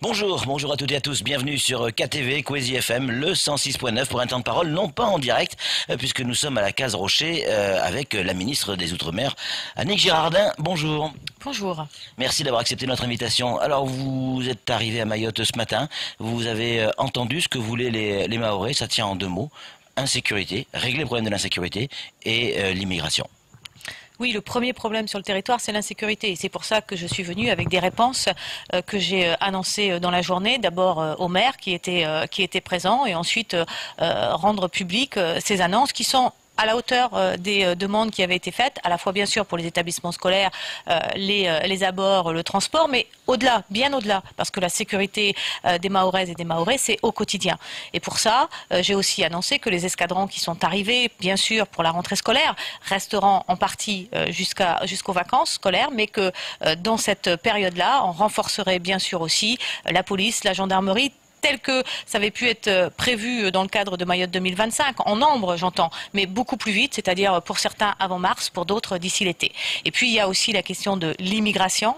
Bonjour, bonjour à toutes et à tous, bienvenue sur KTV, Coésie FM, le 106.9 pour un temps de parole, non pas en direct, puisque nous sommes à la Case Rocher avec la ministre des Outre-mer, Annick Girardin. Bonjour. Bonjour. Merci d'avoir accepté notre invitation. Alors vous êtes arrivé à Mayotte ce matin, vous avez entendu ce que voulaient les Mahorais, ça tient en deux mots, insécurité, régler le problème de l'insécurité et l'immigration. Oui, le premier problème sur le territoire, c'est l'insécurité. Et c'est pour ça que je suis venue avec des réponses que j'ai annoncées dans la journée. D'abord au maire qui était présent et ensuite rendre publiques ces annonces qui sont à la hauteur des demandes qui avaient été faites, à la fois bien sûr pour les établissements scolaires, les abords, le transport, mais au-delà, bien au-delà, parce que la sécurité des Mahoraises et des Mahorais, c'est au quotidien. Et pour ça, j'ai aussi annoncé que les escadrons qui sont arrivés, bien sûr, pour la rentrée scolaire, resteront en partie jusqu'aux vacances scolaires, mais que dans cette période-là, on renforcerait bien sûr aussi la police, la gendarmerie, tel que ça avait pu être prévu dans le cadre de Mayotte 2025, en nombre j'entends, mais beaucoup plus vite, c'est-à-dire pour certains avant mars, pour d'autres d'ici l'été. Et puis il y a aussi la question de l'immigration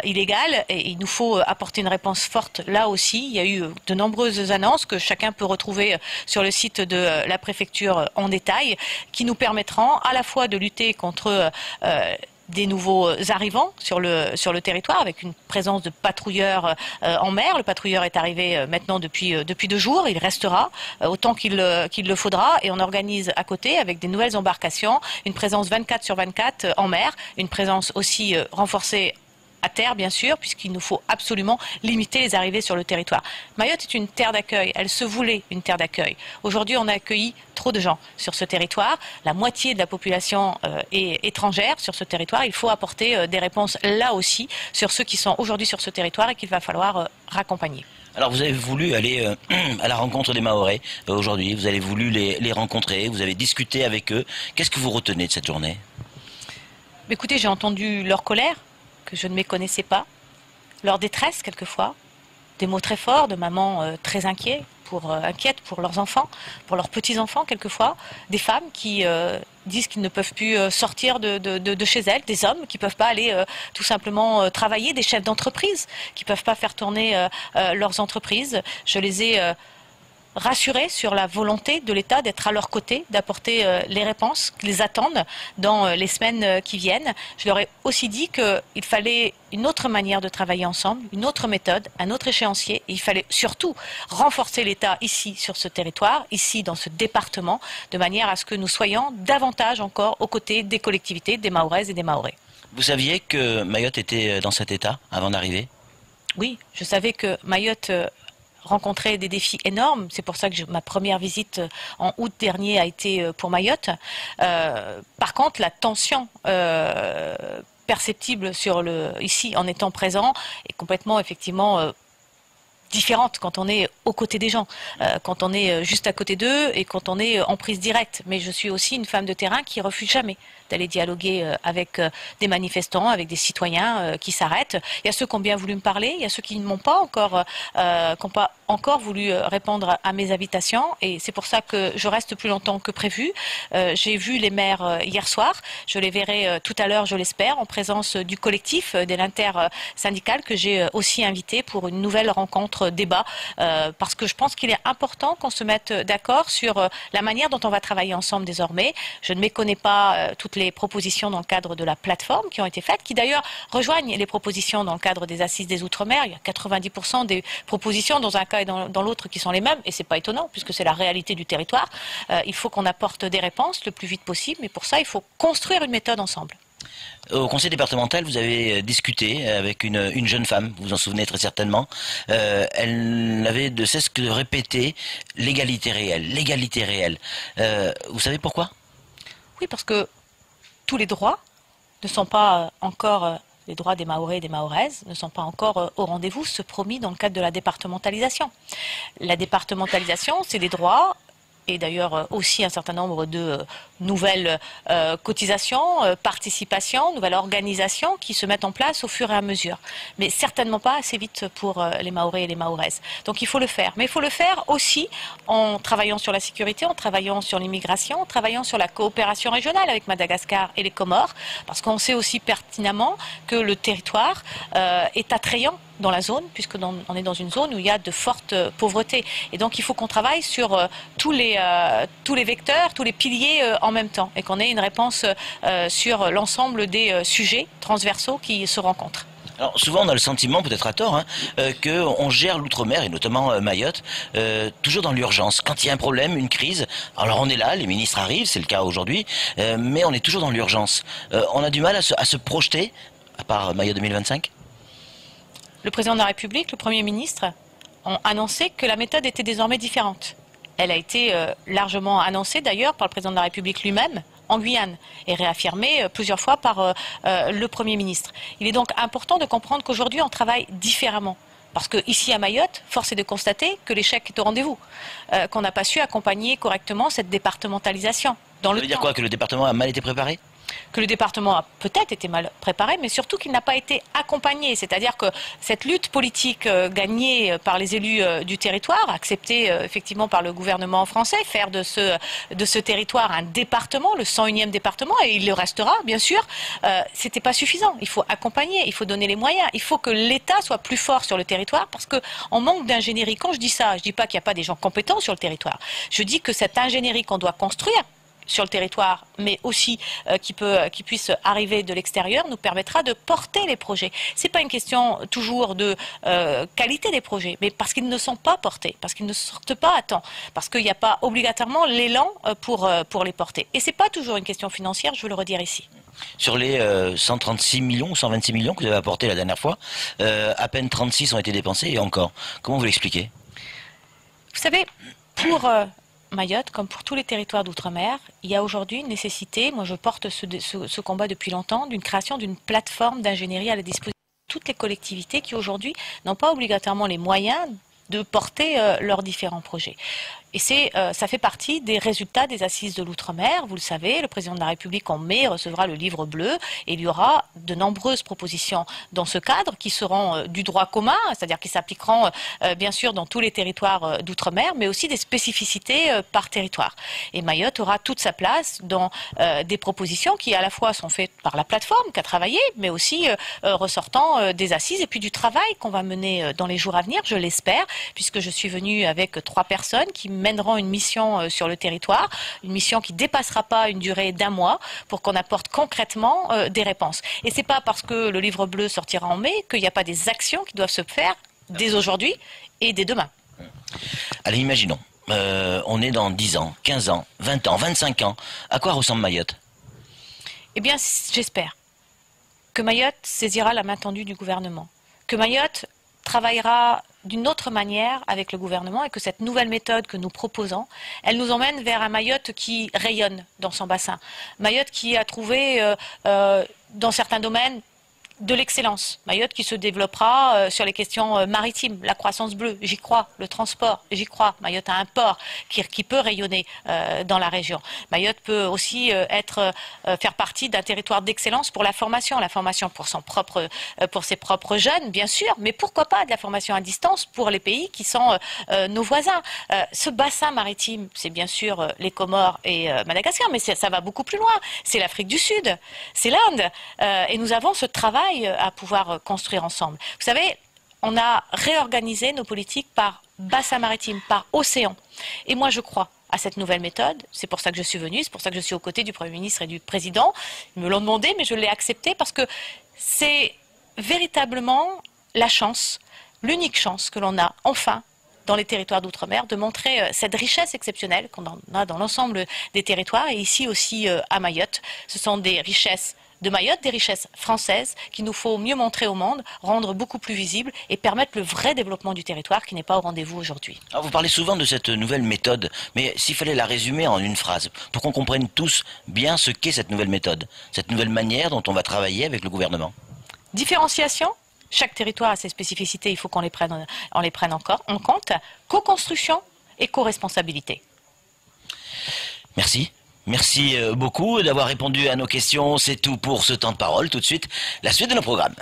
illégale, et il nous faut apporter une réponse forte là aussi. Il y a eu de nombreuses annonces que chacun peut retrouver sur le site de la préfecture en détail, qui nous permettront à la fois de lutter contre des nouveaux arrivants sur le territoire, avec une présence de patrouilleurs en mer. Le patrouilleur est arrivé maintenant depuis 2 jours, il restera autant qu'il le faudra, et on organise à côté, avec des nouvelles embarcations, une présence 24/24 en mer, une présence aussi renforcée à terre, bien sûr, puisqu'il nous faut absolument limiter les arrivées sur le territoire. Mayotte est une terre d'accueil, elle se voulait une terre d'accueil. Aujourd'hui, on a accueilli trop de gens sur ce territoire. La moitié de la population est étrangère sur ce territoire. Il faut apporter des réponses là aussi sur ceux qui sont aujourd'hui sur ce territoire et qu'il va falloir raccompagner. Alors vous avez voulu aller à la rencontre des Mahorais aujourd'hui, vous avez voulu les rencontrer, vous avez discuté avec eux. Qu'est-ce que vous retenez de cette journée? Écoutez, j'ai entendu leur colère, que je ne méconnaissais pas, leur détresse quelquefois, des mots très forts de mamans très inquiètes pour leurs enfants, pour leurs petits-enfants quelquefois, des femmes qui disent qu'ils ne peuvent plus sortir de chez elles, des hommes qui ne peuvent pas aller tout simplement travailler, des chefs d'entreprise qui ne peuvent pas faire tourner leurs entreprises. Je les ai rassurés sur la volonté de l'État d'être à leur côté, d'apporter les réponses qu'ils attendent dans les semaines qui viennent. Je leur ai aussi dit qu'il fallait une autre manière de travailler ensemble, une autre méthode, un autre échéancier. Et il fallait surtout renforcer l'État ici, sur ce territoire, ici, dans ce département, de manière à ce que nous soyons davantage encore aux côtés des collectivités, des Mahoraises et des Mahorais. Vous saviez que Mayotte était dans cet état avant d'arriver? Oui, je savais que Mayotte rencontrer des défis énormes. C'est pour ça que ma première visite en août dernier a été pour Mayotte. Par contre, la tension perceptible ici en étant présent est complètement effectivement différente quand on est aux côtés des gens, quand on est juste à côté d'eux et quand on est en prise directe. Mais je suis aussi une femme de terrain qui refuse jamais d'aller dialoguer avec des manifestants, avec des citoyens qui s'arrêtent. Il y a ceux qui ont bien voulu me parler, il y a ceux qui n'ont pas encore voulu répondre à mes invitations, et c'est pour ça que je reste plus longtemps que prévu. J'ai vu les maires hier soir, je les verrai tout à l'heure, je l'espère, en présence du collectif de l'intersyndicale que j'ai aussi invité pour une nouvelle rencontre débat, parce que je pense qu'il est important qu'on se mette d'accord sur la manière dont on va travailler ensemble désormais. Je ne méconnais pas toutes les propositions dans le cadre de la plateforme qui ont été faites, qui d'ailleurs rejoignent les propositions dans le cadre des Assises des Outre-mer. Il y a 90% des propositions dans un cas et dans l'autre qui sont les mêmes, et c'est pas étonnant puisque c'est la réalité du territoire. Il faut qu'on apporte des réponses le plus vite possible, mais pour ça il faut construire une méthode ensemble. Au conseil départemental, vous avez discuté avec une jeune femme, vous vous en souvenez très certainement. Elle n'avait de cesse que de répéter l'égalité réelle, l'égalité réelle. Vous savez pourquoi? Oui, parce que tous les droits ne sont pas encore les droits des Mahorais et des Mahoraises ne sont pas encore au rendez-vous, ce promis dans le cadre de la départementalisation. La départementalisation, c'est des droits, et d'ailleurs aussi un certain nombre de nouvelles cotisations, participations, nouvelles organisations qui se mettent en place au fur et à mesure. Mais certainement pas assez vite pour les Mahorais et les Mahoraises. Donc il faut le faire. Mais il faut le faire aussi en travaillant sur la sécurité, en travaillant sur l'immigration, en travaillant sur la coopération régionale avec Madagascar et les Comores, parce qu'on sait aussi pertinemment que le territoire est attrayant dans la zone, puisque on est dans une zone où il y a de fortes pauvretés. Et donc il faut qu'on travaille sur tous les vecteurs, tous les piliers en même temps, et qu'on ait une réponse sur l'ensemble des sujets transversaux qui se rencontrent. Alors souvent on a le sentiment, peut-être à tort, qu'on gère l'outre-mer et notamment Mayotte toujours dans l'urgence. Quand il y a un problème, une crise, alors on est là, les ministres arrivent, c'est le cas aujourd'hui, mais on est toujours dans l'urgence. On a du mal à se projeter, à part Mayotte 2025. Le président de la République, le Premier ministre ont annoncé que la méthode était désormais différente. Elle a été largement annoncée d'ailleurs par le président de la République lui-même en Guyane et réaffirmée plusieurs fois par le Premier ministre. Il est donc important de comprendre qu'aujourd'hui on travaille différemment. Parce qu'ici à Mayotte, force est de constater que l'échec est au rendez-vous, qu'on n'a pas su accompagner correctement cette départementalisation. Ça veut dire quoi, que le département a mal été préparé ? Que le département a peut-être été mal préparé, mais surtout qu'il n'a pas été accompagné. C'est-à-dire que cette lutte politique gagnée par les élus du territoire, acceptée effectivement par le gouvernement français, faire de ce territoire un département, le 101e département, et il le restera, bien sûr, c'était pas suffisant. Il faut accompagner, il faut donner les moyens, il faut que l'État soit plus fort sur le territoire, parce qu'on manque d'ingénierie. Quand je dis ça, je dis pas qu'il n'y a pas des gens compétents sur le territoire. Je dis que cette ingénierie qu'on doit construire sur le territoire, mais aussi qui puisse arriver de l'extérieur, nous permettra de porter les projets. C'est pas une question toujours de qualité des projets, mais parce qu'ils ne sont pas portés, parce qu'ils ne sortent pas à temps, parce qu'il n'y a pas obligatoirement l'élan pour les porter. Et c'est pas toujours une question financière, je veux le redire ici. Sur les 136 millions ou 126 millions que vous avez apportés la dernière fois, à peine 36 ont été dépensés et encore. Comment vous l'expliquez ? Vous savez, pour Mayotte, comme pour tous les territoires d'outre-mer, il y a aujourd'hui une nécessité, moi je porte ce combat depuis longtemps, d'une création d'une plateforme d'ingénierie à la disposition de toutes les collectivités qui aujourd'hui n'ont pas obligatoirement les moyens de porter leurs différents projets. Et ça fait partie des résultats des assises de l'outre-mer. Vous le savez, le président de la République en mai recevra le livre bleu et il y aura de nombreuses propositions dans ce cadre qui seront du droit commun, c'est-à-dire qui s'appliqueront bien sûr dans tous les territoires d'outre-mer, mais aussi des spécificités par territoire. Et Mayotte aura toute sa place dans des propositions qui à la fois sont faites par la plateforme qui a travaillé, mais aussi ressortant des assises et puis du travail qu'on va mener dans les jours à venir, je l'espère, puisque je suis venue avec 3 personnes qui mèneront une mission sur le territoire, une mission qui ne dépassera pas une durée d'1 mois pour qu'on apporte concrètement des réponses. Et c'est pas parce que le livre bleu sortira en mai qu'il n'y a pas des actions qui doivent se faire dès aujourd'hui et dès demain. Allez, imaginons, on est dans 10 ans, 15 ans, 20 ans, 25 ans. À quoi ressemble Mayotte ? Eh bien, j'espère que Mayotte saisira la main tendue du gouvernement, que Mayotte travaillera d'une autre manière avec le gouvernement et que cette nouvelle méthode que nous proposons, elle nous emmène vers un Mayotte qui rayonne dans son bassin. Mayotte qui a trouvé dans certains domaines de l'excellence. Mayotte qui se développera sur les questions maritimes, la croissance bleue, j'y crois, le transport, j'y crois. Mayotte a un port qui peut rayonner dans la région. Mayotte peut aussi faire partie d'un territoire d'excellence pour la formation pour ses propres jeunes, bien sûr, mais pourquoi pas de la formation à distance pour les pays qui sont nos voisins. Ce bassin maritime, c'est bien sûr les Comores et Madagascar, mais ça va beaucoup plus loin. C'est l'Afrique du Sud, c'est l'Inde, et nous avons ce travail à pouvoir construire ensemble. Vous savez, on a réorganisé nos politiques par bassin maritime, par océan. Et moi, je crois à cette nouvelle méthode. C'est pour ça que je suis venue, c'est pour ça que je suis aux côtés du Premier ministre et du Président. Ils me l'ont demandé, mais je l'ai accepté parce que c'est véritablement la chance, l'unique chance que l'on a, enfin, dans les territoires d'outre-mer, de montrer cette richesse exceptionnelle qu'on a dans l'ensemble des territoires et ici aussi à Mayotte. Ce sont des richesses de Mayotte, des richesses françaises qu'il nous faut mieux montrer au monde, rendre beaucoup plus visibles et permettre le vrai développement du territoire qui n'est pas au rendez-vous aujourd'hui. Vous parlez souvent de cette nouvelle méthode, mais s'il fallait la résumer en une phrase, pour qu'on comprenne tous bien ce qu'est cette nouvelle méthode, cette nouvelle manière dont on va travailler avec le gouvernement. Différenciation, chaque territoire a ses spécificités, il faut qu'on les prenne en compte. Co-construction et co-responsabilité. Merci. Merci beaucoup d'avoir répondu à nos questions. C'est tout pour ce temps de parole. Tout de suite, la suite de nos programmes.